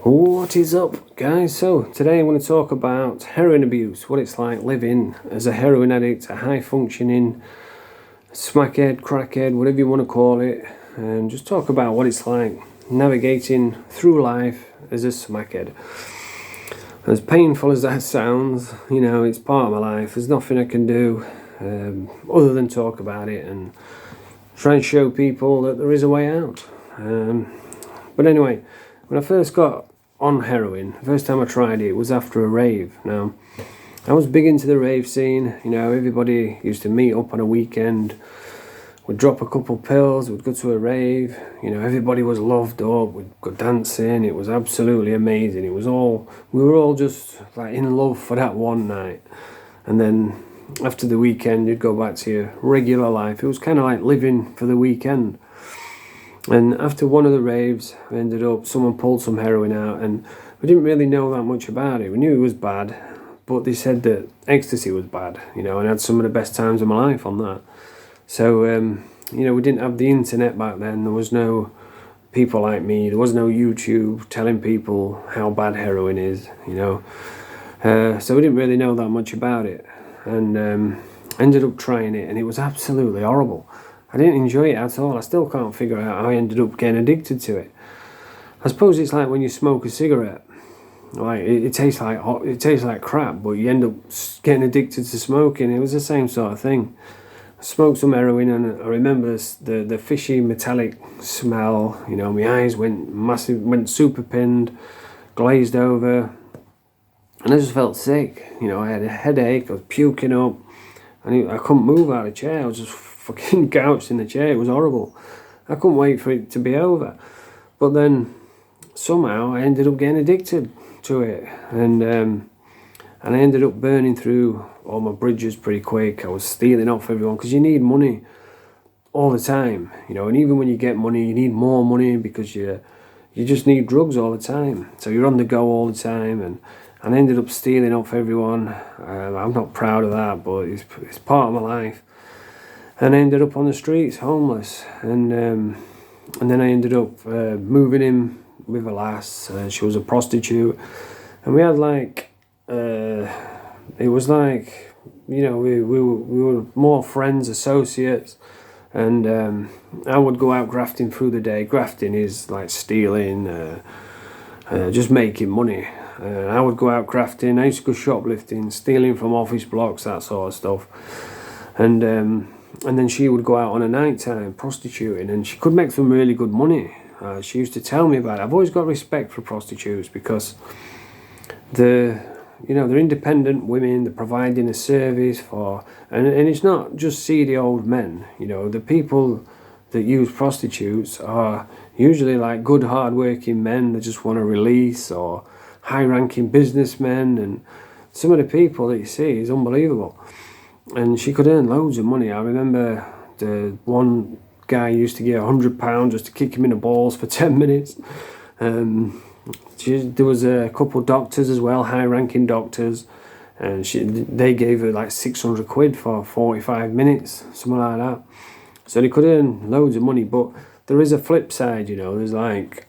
What is up, guys? So today I'm going to talk about heroin abuse, what it's like living as a heroin addict, a high functioning smackhead, crackhead, whatever you want to call it, and just talk about what it's like navigating through life as a smackhead. As painful as that sounds, you know, it's part of my life. There's nothing I can do other than talk about it and try and show people that there is a way out. But anyway, when I first got on heroin, the first time I tried it was after a rave. Now, I was big into the rave scene. You know, everybody used to meet up on a weekend. We'd drop a couple pills, we'd go to a rave. You know, everybody was loved up, we'd go dancing. It was absolutely amazing. We were all just like in love for that one night. And then after the weekend, you'd go back to your regular life. It was kind of like living for the weekend. And after one of the raves, someone pulled some heroin out, and we didn't really know that much about it. We knew it was bad, but they said that ecstasy was bad, you know, and I had some of the best times of my life on that. So, you know, we didn't have the internet back then. There was no people like me. There was no YouTube telling people how bad heroin is, you know. So we didn't really know that much about it, and ended up trying it, and it was absolutely horrible. I didn't enjoy it at all. I still can't figure out how I ended up getting addicted to it. I suppose it's like when you smoke a cigarette. Like it tastes like crap, but you end up getting addicted to smoking. It was the same sort of thing. I smoked some heroin, and I remember the fishy metallic smell. You know, my eyes went super pinned, glazed over, and I just felt sick. You know, I had a headache. I was puking up, and I couldn't move out of the chair. I was just fucking couched in the chair. It was horrible. I couldn't wait for it to be over. But then somehow I ended up getting addicted to it, and I ended up burning through all my bridges pretty quick. I was stealing off everyone because you need money all the time, you know. And even when you get money, you need more money because you just need drugs all the time. So you're on the go all the time, and I ended up stealing off everyone. I'm not proud of that, but it's part of my life. And I ended up on the streets, homeless, and then I ended up moving in with a lass. She was a prostitute, and we had like, it was like, you know, we were more friends, associates, and I would go out grafting through the day. Grafting is like stealing, just making money. I would go out grafting. I used to go shoplifting, stealing from office blocks, that sort of stuff, and then she would go out on a night time prostituting, and she could make some really good money. She used to tell me about it. I've always got respect for prostitutes because they're independent women. They're providing a service for, and it's not just seedy old men. You know, the people that use prostitutes are usually like good, hard-working men that just want to release, or high-ranking businessmen, and some of the people that you see is unbelievable. And she could earn loads of money. I remember the one guy used to get £100 just to kick him in the balls for 10 minutes. There was a couple of doctors as well, high-ranking doctors, and they gave her like 600 quid for 45 minutes, something like that. So they could earn loads of money, but there is a flip side, you know. There's like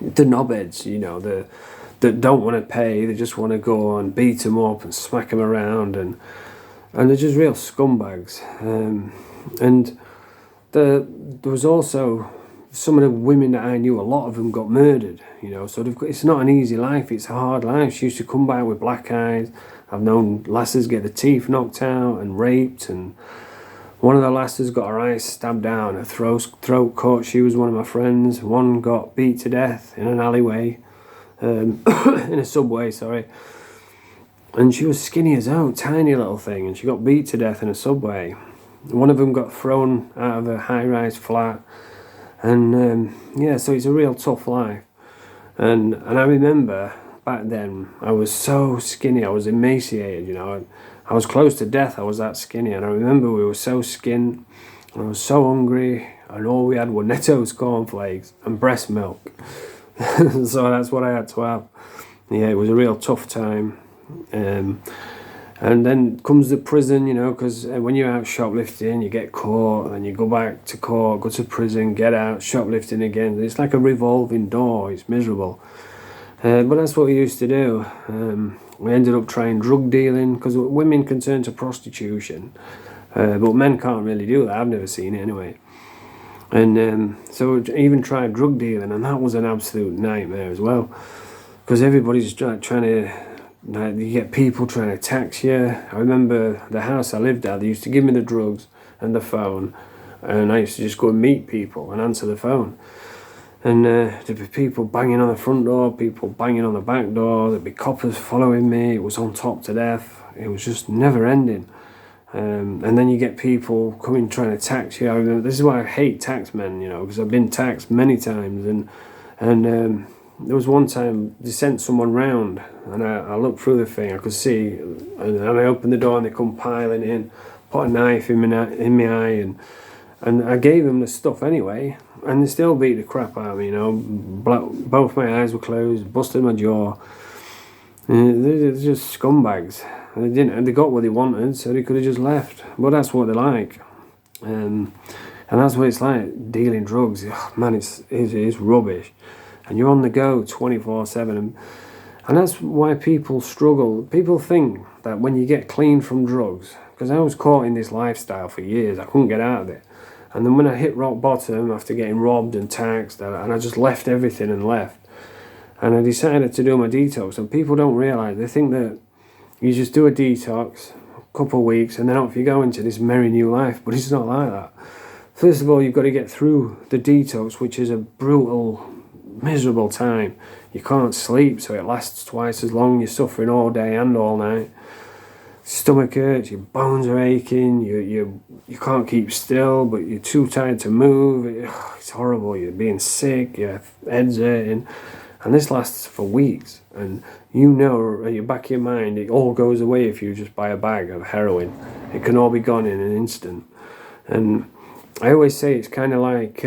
the knobheads, you know, that don't want to pay. They just want to go and beat them up and smack them around, and they're just real scumbags. And there was also some of the women that I knew, a lot of them got murdered, you know. So it's not an easy life, it's a hard life. She used to come back with black eyes. I've known lasses get their teeth knocked out and raped, and one of the lasses got her eyes stabbed out and her throat cut. She was one of my friends. One got beat to death in an alleyway, in a subway, sorry. And she was skinny as hell, tiny little thing, and she got beat to death in a subway. One of them got thrown out of a high-rise flat, and so it's a real tough life. And I remember back then I was so skinny, I was emaciated, you know. I was close to death, I was that skinny, and I remember we were so skinned, and I was so hungry, and all we had were Netto's cornflakes and breast milk. So that's what I had to have. Yeah, it was a real tough time. And then comes the prison, you know, because when you're out shoplifting, you get caught, and you go back to court, go to prison, get out, shoplifting again. It's like a revolving door. It's miserable. But that's what we used to do. We ended up trying drug dealing, because women can turn to prostitution, but men can't really do that. I've never seen it anyway. And so we even tried drug dealing, and that was an absolute nightmare as well, because everybody's trying to, you get people trying to tax you. I remember the house I lived at, they used to give me the drugs and the phone, and I used to just go and meet people and answer the phone. And there'd be people banging on the front door, people banging on the back door, there'd be coppers following me. It was on top to death. It was just never ending. And then you get people coming trying to tax you. I remember, this is why I hate tax men, you know, because I've been taxed many times. And there was one time they sent someone round, and I looked through the thing, I could see, and I opened the door and they come piling in, put a knife in my eye, and I gave them the stuff anyway, and they still beat the crap out of me, you know. Both my eyes were closed, busted my jaw. They're just scumbags. They got what they wanted, so they could have just left. But that's what they're like. And that's what it's like, dealing drugs. Oh, man, it's rubbish. And you're on the go 24/7. And that's why people struggle. People think that when you get clean from drugs, because I was caught in this lifestyle for years, I couldn't get out of it. And then when I hit rock bottom after getting robbed and taxed, and I just left everything and left. And I decided to do my detox. And people don't realise, they think that you just do a detox, a couple of weeks, and then off you go into this merry new life. But it's not like that. First of all, you've got to get through the detox, which is a brutal, miserable time. You can't sleep, so it lasts twice as long. You're suffering all day and all night. Stomach hurts, your bones are aching, you can't keep still, but you're too tired to move. It's horrible. You're being sick, your head's hurting. And this lasts for weeks. And you know, at your back of your mind, it all goes away if you just buy a bag of heroin. It can all be gone in an instant. And I always say it's kind of like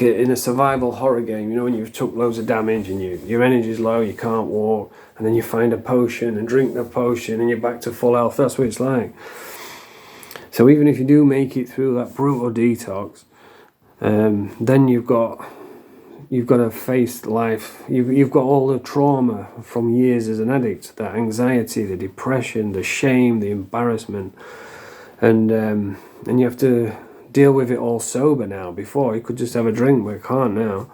in a survival horror game, you know, when you've took loads of damage and your energy's low, you can't walk, and then you find a potion and drink the potion and you're back to full health. That's what it's like. So even if you do make it through that brutal detox, then you've got to face life. You've got all the trauma from years as an addict, the anxiety, the depression, the shame, the embarrassment, and you have to deal with it all sober now. Before you could just have a drink, but you can't now.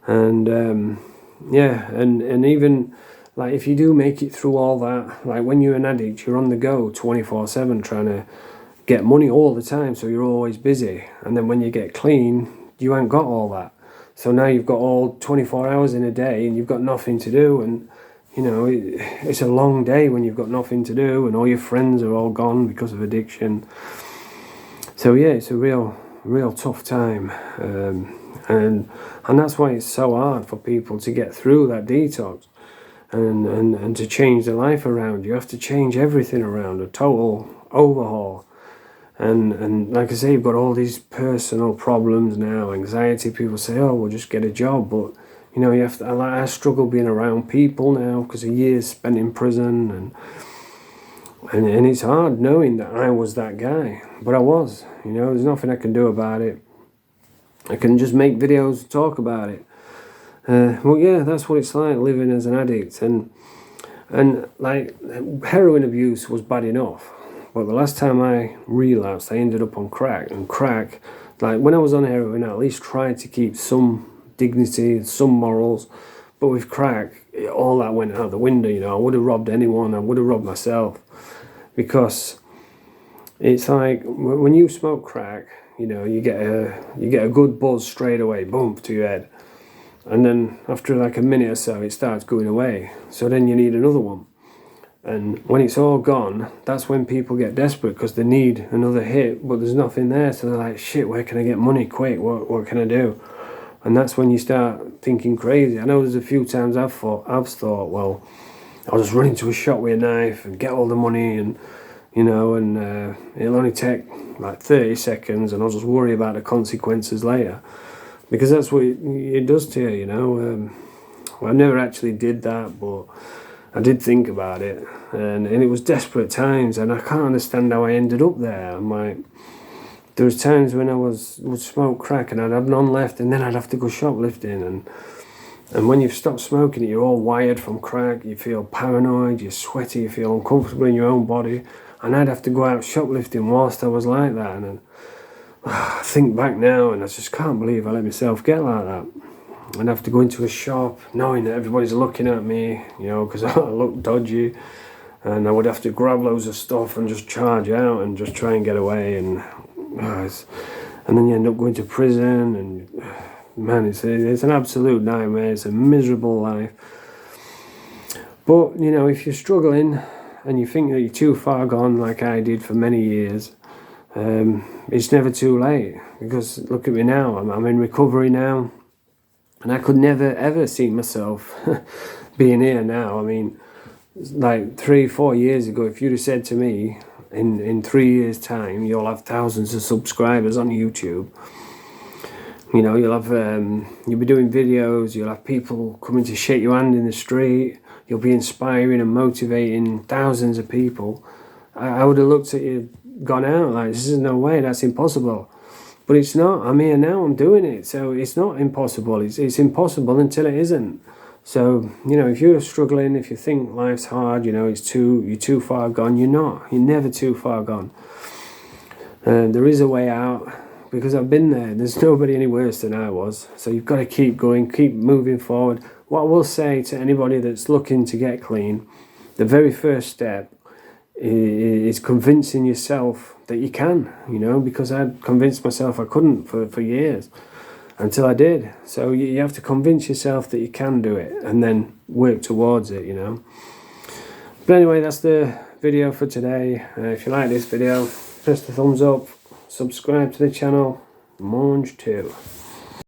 And and even like if you do make it through all that, like when you're an addict, you're on the go 24/7 trying to get money all the time, so you're always busy. And then when you get clean, you ain't got all that. So now you've got all 24 hours in a day and you've got nothing to do. And you know, it's a long day when you've got nothing to do and all your friends are all gone because of addiction. So yeah, it's a real tough time, and that's why it's so hard for people to get through that detox, and to change their life around. You have to change everything around, a total overhaul, and like I say, you've got all these personal problems now, anxiety. People say, oh, we'll just get a job, but you know, you have to. I struggle being around people now because of years spent in prison, and it's hard knowing that I was that guy, but I was. You know, there's nothing I can do about it. I can just make videos and talk about it. Well, yeah, that's what it's like living as an addict, and like heroin abuse was bad enough, but the last time I relapsed, I ended up on crack. And crack, like when I was on heroin, I at least tried to keep some dignity, some morals, but with crack, all that went out the window. You know, I would have robbed anyone. I would have robbed myself. Because it's like when you smoke crack, you know, you get a good buzz straight away, boom, to your head, and then after like a minute or so, it starts going away. So then you need another one, and when it's all gone, that's when people get desperate because they need another hit, but there's nothing there. So they're like, shit, where can I get money quick? What can I do? And that's when you start thinking crazy. I know there's a few times I've thought, well, I'll just run into a shop with a knife and get all the money, and you know, and it'll only take like 30 seconds, and I'll just worry about the consequences later, because that's what it does to you, you know. Well, I never actually did that, but I did think about it, and it was desperate times, and I can't understand how I ended up there. I'm like, there was times when I would smoke crack and I'd have none left, and then I'd have to go shoplifting, and when you've stopped smoking it, you're all wired from crack, you feel paranoid, you're sweaty, you feel uncomfortable in your own body, and I'd have to go out shoplifting whilst I was like that, and I think back now and I just can't believe I let myself get like that. I'd have to go into a shop knowing that everybody's looking at me, you know, because I look dodgy, and I would have to grab loads of stuff and just charge out and just try and get away, and then you end up going to prison, and man, it's an absolute nightmare. It's a miserable life. But, you know, if you're struggling and you think that you're too far gone, like I did for many years, it's never too late, because look at me now. I'm in recovery now, and I could never ever see myself being here now. I mean, like 3-4 years ago, if you'd have said to me, in 3 years' time, you'll have thousands of subscribers on YouTube. You know, you'll be doing videos, you'll have people coming to shake your hand in the street, you'll be inspiring and motivating thousands of people. I would have looked at you, gone out, like, this is no way, that's impossible. But it's not. I'm here now, I'm doing it, so it's not impossible. It's impossible until it isn't. So, you know, if you're struggling, if you think life's hard, you know, you're too far gone, you're not. You're never too far gone. There is a way out, because I've been there. There's nobody any worse than I was. So you've got to keep going, keep moving forward. What I will say to anybody that's looking to get clean, the very first step is convincing yourself that you can, you know, because I'd convinced myself I couldn't for years, until I did. So you have to convince yourself that you can do it, and then work towards it, you know. But anyway, that's the video for today. If you like this video, press the thumbs up, subscribe to the channel, mange too.